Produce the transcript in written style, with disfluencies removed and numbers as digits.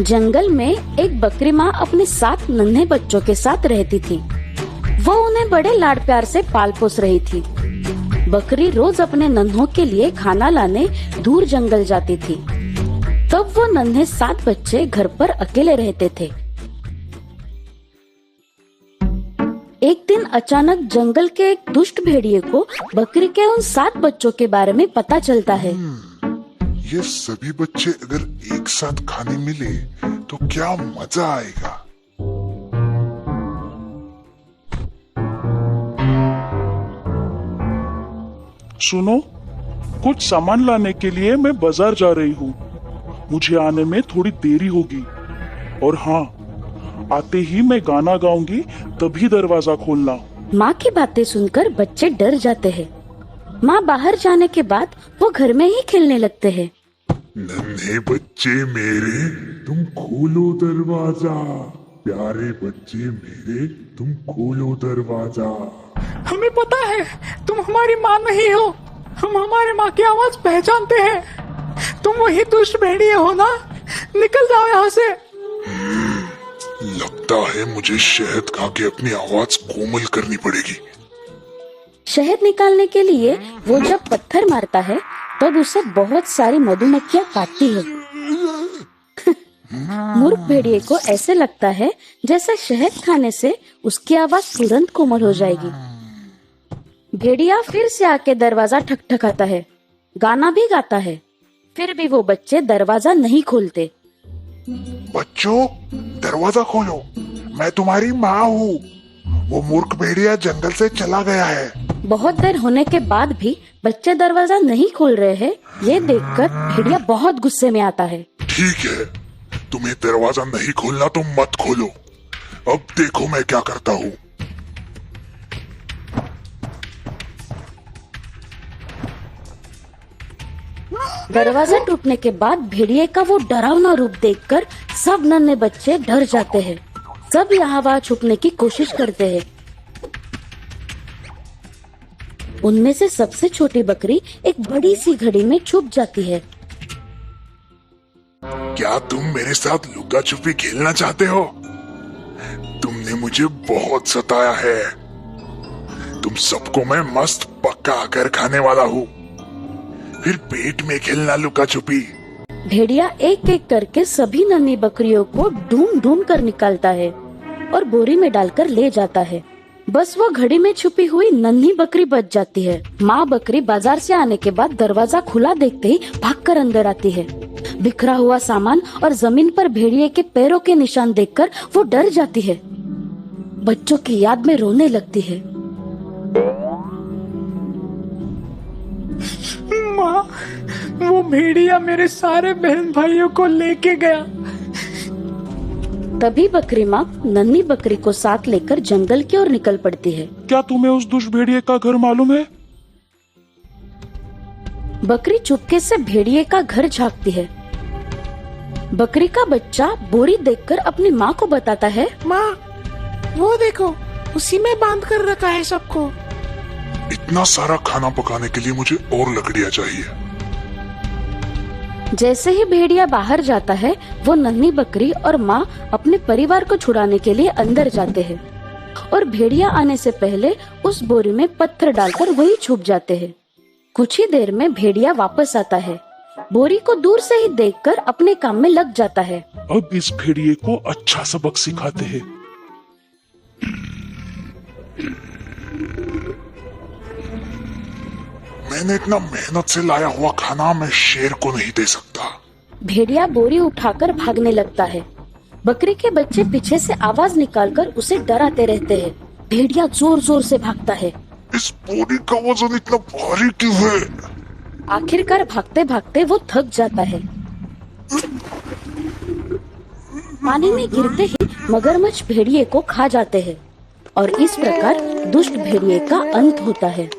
जंगल में एक बकरी माँ अपने 7 नन्हे बच्चों के साथ रहती थी। वो उन्हें बड़े लाड प्यार से पाल पोस रही थी। बकरी रोज अपने नन्हों के लिए खाना लाने दूर जंगल जाती थी। तब वो नन्हे 7 बच्चे घर पर अकेले रहते थे। एक दिन अचानक जंगल के एक दुष्ट भेड़िए को बकरी के उन 7 बच्चों के बारे में पता चलता है। ये सभी बच्चे अगर एक साथ खाने मिले तो क्या मजा आएगा। सुनो, कुछ सामान लाने के लिए मैं बाजार जा रही हूँ। मुझे आने में थोड़ी देरी होगी। और हाँ, आते ही मैं गाना गाऊंगी, तभी दरवाजा खोलना। माँ की बातें सुनकर बच्चे डर जाते हैं। माँ बाहर जाने के बाद वो घर में ही खेलने लगते हैं। नन्हे बच्चे मेरे, तुम खोलो दरवाजा। प्यारे बच्चे मेरे, तुम खोलो दरवाजा। हमें पता है तुम हमारी माँ नहीं हो। हम हमारे माँ की आवाज पहचानते हैं। तुम वही दुष्ट भेड़िए हो ना? निकल जाओ यहाँ से। लगता है मुझे शहद खा के अपनी आवाज कोमल करनी पड़ेगी। शहद निकालने के लिए वो जब पत्थर मारता है तब उसे बहुत सारी मधुमक्खियाँ काटती है। मूर्ख भेड़िए को ऐसे लगता है जैसे शहद खाने से उसकी आवाज तुरंत कोमल हो जाएगी। भेड़िया फिर से आके दरवाजा ठकठकाता है, गाना भी गाता है। फिर भी वो बच्चे दरवाजा नहीं खोलते। बच्चों, दरवाजा खोलो, मैं तुम्हारी माँ हूँ। वो मूर्ख भेड़िया जंगल से चला गया है। बहुत देर होने के बाद भी बच्चे दरवाजा नहीं खोल रहे हैं। ये देखकर भेड़िया बहुत गुस्से में आता है। ठीक है, तुम्हें दरवाजा नहीं खोलना तो मत खोलो। अब देखो मैं क्या करता हूँ। दरवाजा टूटने के बाद भेड़िए का वो डरावना रूप देखकर सब नन्हे बच्चे डर जाते हैं। सब यहाँ वहाँ छुपने की कोशिश करते हैं। उनमें से सबसे छोटी बकरी एक बड़ी सी घड़ी में छुप जाती है। क्या तुम मेरे साथ लुका छुपी खेलना चाहते हो? तुमने मुझे बहुत सताया है। तुम सबको मैं मस्त पका कर खाने वाला हूँ। फिर पेट में खेलना लुका छुपी। भेड़िया एक एक करके सभी नन्ही बकरियों को ढूंढ ढूंढ कर निकालता है और बोरी में डालकर ले जाता है। बस वो घड़ी में छुपी हुई नन्ही बकरी बच जाती है। माँ बकरी बाजार से आने के बाद दरवाजा खुला देखते ही भागकर अंदर आती है। बिखरा हुआ सामान और जमीन पर भेड़िए के पैरों के निशान देखकर वो डर जाती है। बच्चों की याद में रोने लगती है। माँ, वो भेड़िया मेरे सारे बहन भाइयों को लेके गया। तभी बकरी माँ नन्ही बकरी को साथ लेकर जंगल की ओर निकल पड़ती है। क्या तुम्हें उस दुष्ट भेड़िए का घर मालूम है? बकरी चुपके से भेड़िए का घर झांकती है। बकरी का बच्चा बोरी देखकर अपनी माँ को बताता है। माँ, वो देखो, उसी में बांध कर रखा है सबको। इतना सारा खाना पकाने के लिए मुझे और लकड़ियाँ चाहिए। जैसे ही भेड़िया बाहर जाता है, वो नन्ही बकरी और माँ अपने परिवार को छुड़ाने के लिए अंदर जाते हैं और भेड़िया आने से पहले उस बोरी में पत्थर डालकर वही छुप जाते हैं। कुछ ही देर में भेड़िया वापस आता है। बोरी को दूर से ही देखकर अपने काम में लग जाता है। अब इस भेड़िए को अच्छा सबक सिखाते हैं। मैंने इतना मेहनत से लाया हुआ खाना मैं शेर को नहीं दे सकता। भेड़िया बोरी उठाकर भागने लगता है। बकरी के बच्चे पीछे से आवाज निकालकर उसे डराते रहते हैं। भेड़िया जोर जोर से भागता है। इस बोरी का वजन इतना भारी क्यों है? आखिरकार भागते भागते वो थक जाता है। पानी में गिरते ही मगरमच्छ भेड़िए को खा जाते हैं और इस प्रकार दुष्ट भेड़िए का अंत होता है।